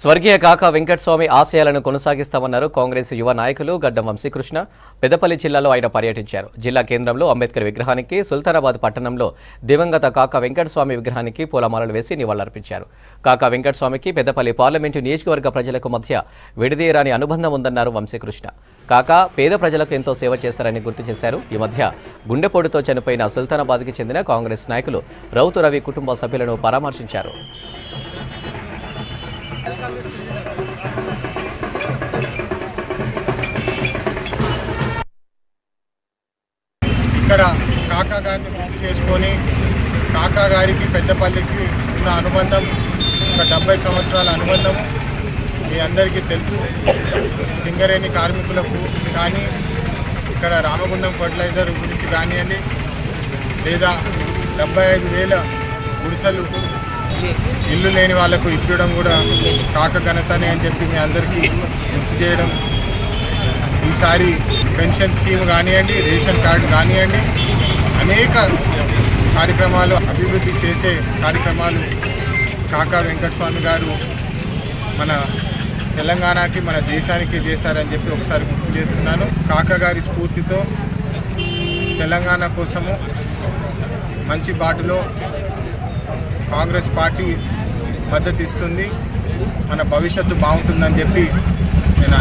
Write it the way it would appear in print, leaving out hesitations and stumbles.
స్వర్గీయ కాకా వెంకటస్వామి ఆశయాలను కొనసాగిస్తామన్నారు కాంగ్రెస్ యువ నాయకులు గడ్డం వంశీకృష్ణ. పెద్దపల్లి జిల్లాలో ఆయన పర్యటించారు. జిల్లా కేంద్రంలో అంబేద్కర్ విగ్రహానికి, సుల్తానాబాద్ పట్టణంలో దివంగత కాకా వెంకటస్వామి విగ్రహానికి పూలమాలలు వేసి నివాళులర్పించారు. కాకా వెంకటస్వామికి పెద్దపల్లి పార్లమెంటు నియోజకవర్గ ప్రజలకు మధ్య విడదీయరాని అనుబంధం ఉందన్నారు వంశీకృష్ణ. కాకా పేద ప్రజలకు ఎంతో సేవ చేశారని గుర్తు చేశారు. ఈ మధ్య గుండెపోటుతో చనిపోయిన సుల్తానాబాద్కి చెందిన కాంగ్రెస్ నాయకులు రౌతు రవి కుటుంబ సభ్యులను పరామర్శించారు. ఇక్కడ కాకా గారిని గుర్తు చేసుకొని కాకా గారికి పెద్దపల్లికి ఉన్న అనుబంధం ఒక 70 సంవత్సరాల అనుబంధము మీ అందరికీ తెలుసు. సింగరేణి కార్మికులకు కానీ ఇక్కడ రామగుండం ఫర్టిలైజర్ గురించి కానివ్వండి, లేదా 75,000 గుడిసెలు ఇల్లు లేని వాళ్లకు ఇవ్వడం కూడా కాక ఘనతనే అని చెప్పి మీ అందరికీ గుర్తు చేయడం. ఈసారి పెన్షన్ స్కీమ్ కానివ్వండి, రేషన్ కార్డు కానివ్వండి, అనేక కార్యక్రమాలు అభివృద్ధి చేసే కార్యక్రమాలు కాకా వెంకటస్వామి గారు మన తెలంగాణకి, మన దేశానికి చేశారని చెప్పి ఒకసారి గుర్తు చేస్తున్నాను. కాకా గారి స్ఫూర్తితో తెలంగాణ కోసము మంచి బాటలో కాంగ్రెస్ పార్టీ మద్దతు ఇస్తుంది. మన భవిష్యత్తు బాగుంటుందని చెప్పి నేను